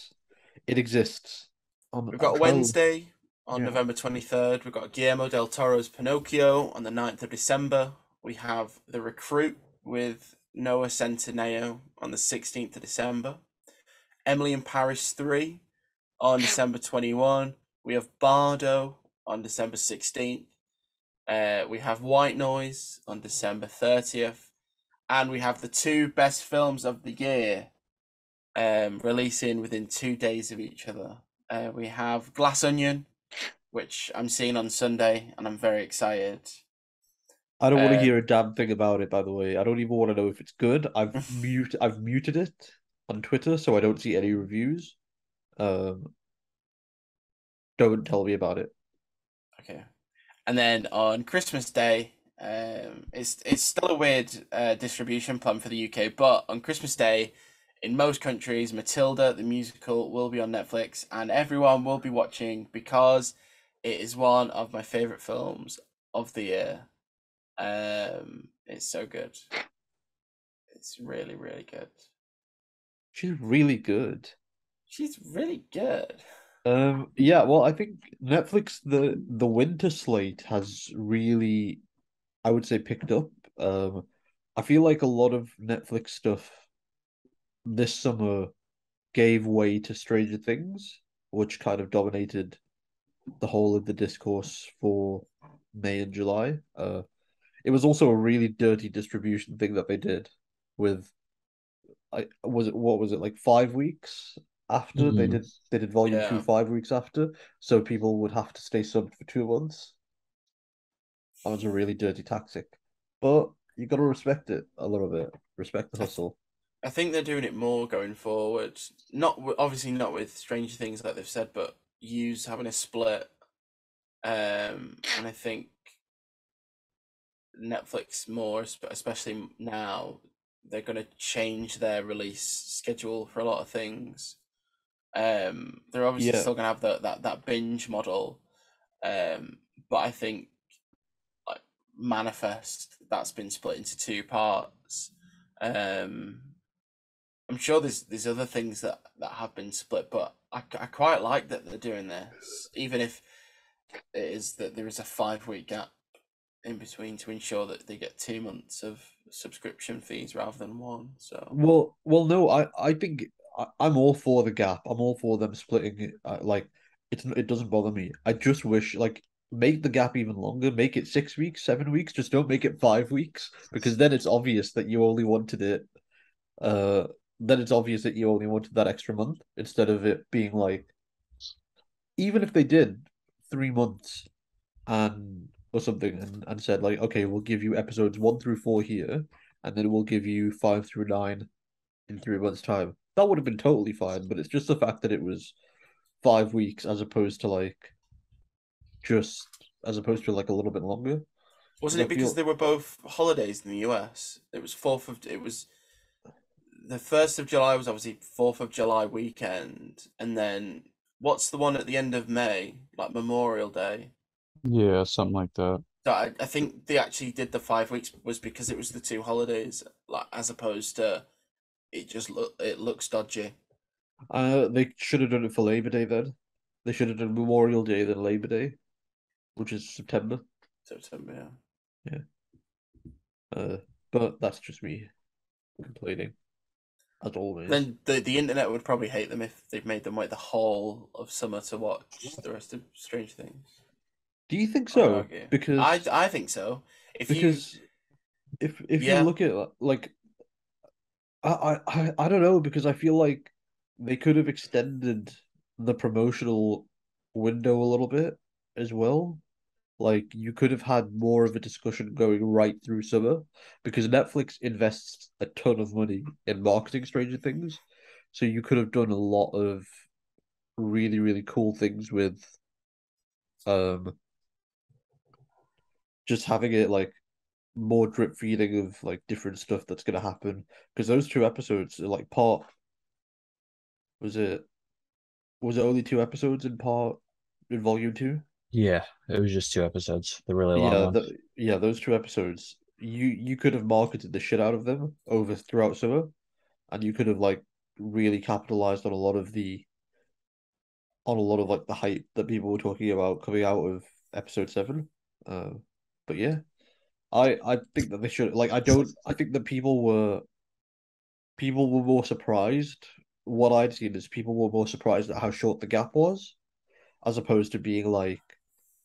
[SPEAKER 3] exists.
[SPEAKER 1] We've
[SPEAKER 3] I'm
[SPEAKER 1] got
[SPEAKER 3] trying.
[SPEAKER 1] Wednesday on
[SPEAKER 3] Yeah.
[SPEAKER 1] November 23rd. We've got Guillermo del Toro's Pinocchio on the 9th of December. We have The Recruit with Noah Centineo on the 16th of December. Emily in Paris 3 on December 21. We have Bardo on December 16th. We have White Noise on December 30th, and we have the two best films of the year releasing within 2 days of each other. We have Glass Onion, which I'm seeing on Sunday, and I'm very excited.
[SPEAKER 3] I don't want to hear a damn thing about it, by the way. I don't even want to know if it's good. I've muted it on Twitter so I don't see any reviews. Don't tell me about it.
[SPEAKER 1] Okay. And then on Christmas Day, it's still a weird distribution plan for the UK, but on Christmas Day, in most countries, Matilda the musical will be on Netflix, and everyone will be watching because it is one of my favorite films of the year. It's so good. It's really, really good.
[SPEAKER 3] She's really good.
[SPEAKER 1] She's really good.
[SPEAKER 3] Yeah, well, I think Netflix the winter slate has really, I would say, picked up. I feel like a lot of Netflix stuff this summer gave way to Stranger Things, which kind of dominated the whole of the discourse for May and July. It was also a really dirty distribution thing that they did with what was it like 5 weeks after they did volume two
[SPEAKER 1] Yeah.
[SPEAKER 3] 5 weeks after, so people would have to stay subbed for 2 months. That was a really dirty tactic, but you got to respect it a little bit. Respect the hustle.
[SPEAKER 1] I think they're doing it more going forward. Not obviously not with Stranger Things like they've said, but use having a split. And I think Netflix more, especially now, they're going to change their release schedule for a lot of things. They're obviously
[SPEAKER 3] Yeah,
[SPEAKER 1] still going to have that binge model, but I think like Manifest, that's been split into two parts. Um, I'm sure there's other things that have been split, but I quite like that they're doing this, even if it is that there is a 5 week gap in between to ensure that they get 2 months of subscription fees rather than one. So
[SPEAKER 3] no, I think I'm all for the gap. I'm all for them splitting it. Like it doesn't bother me. I just wish like make the gap even longer. Make it 6 weeks, 7 weeks. Just don't make it 5 weeks because then it's obvious that you only wanted it. Uh, then it's obvious that you only wanted that extra month instead of it being like even if they did 3 months and or something and said like okay we'll give you episodes 1 through 4 here and then we'll give you 5 through 9 in 3 months' time. That would have been totally fine, but it's just the fact that it was 5 weeks as opposed to just as opposed to like a little bit longer. Because
[SPEAKER 1] wasn't
[SPEAKER 3] I
[SPEAKER 1] it because
[SPEAKER 3] feel
[SPEAKER 1] they were both holidays in the US? It was the 1st of July was obviously 4th of July weekend, and then what's the one at the end of May, like Memorial Day?
[SPEAKER 2] Yeah, something like that.
[SPEAKER 1] So I think they actually did the 5 weeks was because it was the two holidays, like as opposed to it looks dodgy.
[SPEAKER 3] they should have done it for Labor Day then. They should have done Memorial Day then Labor Day, which is September.
[SPEAKER 1] September, yeah.
[SPEAKER 3] Yeah. But that's just me complaining, as always.
[SPEAKER 1] Then the internet would probably hate them if they've made them wait the whole of summer to watch the rest of Strange Things.
[SPEAKER 3] Do you think
[SPEAKER 1] I would
[SPEAKER 3] so?
[SPEAKER 1] argue.
[SPEAKER 3] Because
[SPEAKER 1] I think so. If you
[SPEAKER 3] because if you
[SPEAKER 1] yeah,
[SPEAKER 3] look at like I don't know because I feel like they could have extended the promotional window a little bit as well. Like you could have had more of a discussion going right through summer because Netflix invests a ton of money in marketing Stranger Things. So you could have done a lot of really, really cool things with um just having it like more drip feeding of like different stuff that's gonna happen. Because those 2 episodes are like part was it was it only 2 episodes in volume two?
[SPEAKER 2] Yeah, it was just 2 episodes, the really long
[SPEAKER 3] Yeah,
[SPEAKER 2] ones.
[SPEAKER 3] those 2 episodes. You could have marketed the shit out of them over throughout summer, and you could have like really capitalized on a lot of like the hype that people were talking about coming out of episode 7. But yeah, I think that they should like I think that people were more surprised. What I'd seen is people were more surprised at how short the gap was, as opposed to being like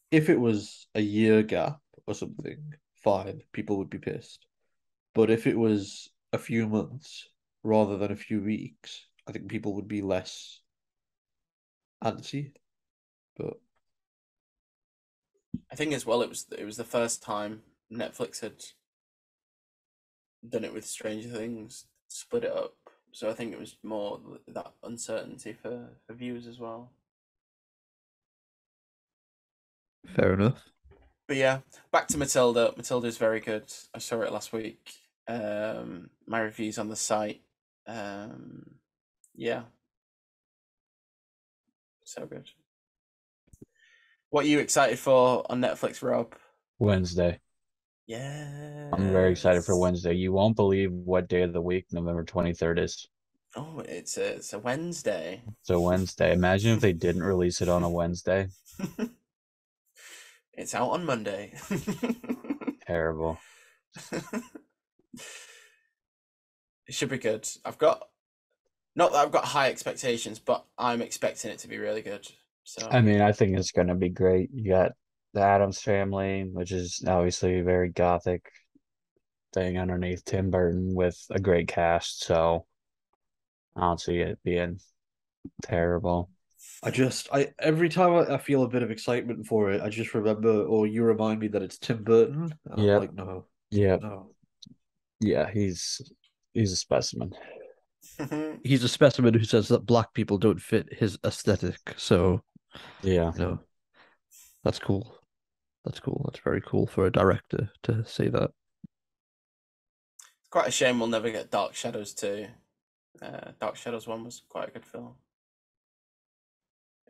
[SPEAKER 3] if it was a year gap or something, fine, people would be pissed. But if it was a few months rather than a few weeks, I think people would be less antsy. But
[SPEAKER 1] I think as well, it was the first time Netflix had done it with Stranger Things, split it up. So I think it was more that uncertainty for viewers as well.
[SPEAKER 3] fair enough.
[SPEAKER 1] But yeah, back to Matilda. Matilda is very good. I saw it last week. My reviews on the site. Yeah, so good. What are you excited for on Netflix, Rob?
[SPEAKER 2] Wednesday.
[SPEAKER 1] Yeah.
[SPEAKER 2] I'm very excited for Wednesday. You won't believe what day of the week November 23rd is.
[SPEAKER 1] Oh, it's a Wednesday.
[SPEAKER 2] So Wednesday. Imagine if they didn't release it on a Wednesday.
[SPEAKER 1] It's out on Monday.
[SPEAKER 2] Terrible.
[SPEAKER 1] It should be good. Not that I've got high expectations, but I'm expecting it to be really good. So
[SPEAKER 2] I mean, I think it's gonna be great. You got the Addams Family, which is obviously a very gothic thing underneath Tim Burton with a great cast. So I don't see it being terrible.
[SPEAKER 3] I every time I feel a bit of excitement for it, I just remember, or you remind me that it's Tim Burton, and I'm
[SPEAKER 2] Yep.
[SPEAKER 3] like, no,
[SPEAKER 2] Yep.
[SPEAKER 3] no.
[SPEAKER 2] Yeah, he's a specimen.
[SPEAKER 3] He's a specimen who says that black people don't fit his aesthetic. So,
[SPEAKER 2] Yeah.
[SPEAKER 3] you know, that's cool. That's cool. That's very cool for a director to say that.
[SPEAKER 1] It's quite a shame we'll never get Dark Shadows 2. Dark Shadows 1 was quite a good film.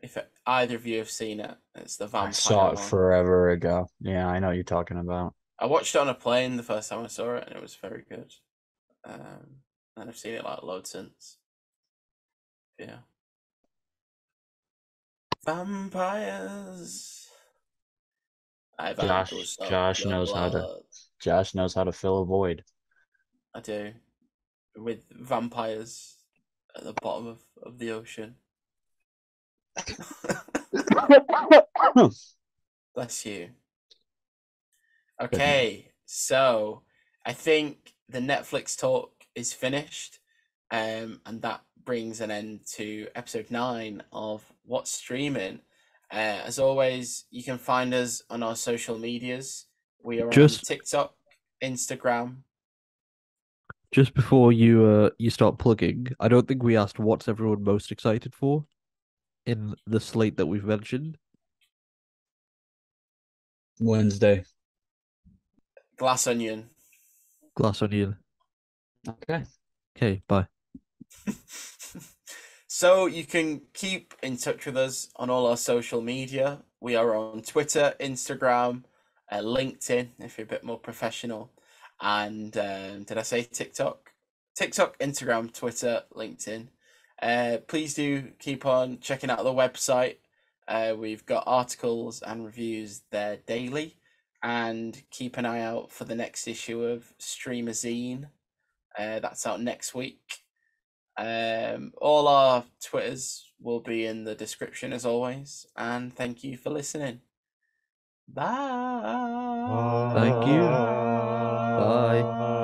[SPEAKER 1] If either of you have seen it, it's the vampire
[SPEAKER 2] I saw it
[SPEAKER 1] one.
[SPEAKER 2] forever ago. Yeah, I know what you're talking about.
[SPEAKER 1] I watched it on a plane the first time I saw it, and it was very good. And I've seen it like loads since. Yeah. Vampires. I want to suck
[SPEAKER 2] Josh
[SPEAKER 1] your
[SPEAKER 2] knows how to
[SPEAKER 1] blood.
[SPEAKER 2] Josh knows how to fill a void.
[SPEAKER 1] I do. With vampires at the bottom of the ocean. Bless you. Okay, so I think the Netflix talk is finished, and that brings an end to episode 9 of What's Streaming. As always, you can find us on our social medias. We are on
[SPEAKER 3] Just
[SPEAKER 1] TikTok, Instagram.
[SPEAKER 3] just before you start plugging, I don't think we asked what's everyone most excited for in the slate that we've mentioned.
[SPEAKER 2] Wednesday.
[SPEAKER 1] Glass Onion.
[SPEAKER 3] Glass Onion.
[SPEAKER 2] Okay.
[SPEAKER 3] Okay, bye.
[SPEAKER 1] So you can keep in touch with us on all our social media. We are on Twitter, Instagram, LinkedIn, if you're a bit more professional. And did I say TikTok? TikTok, Instagram, Twitter, LinkedIn. Please do keep on checking out the website. We've got articles and reviews there daily. And keep an eye out for the next issue of Streamazine. That's out next week. All our Twitters will be in the description as always. And thank you for listening. Bye.
[SPEAKER 3] Thank you. Bye.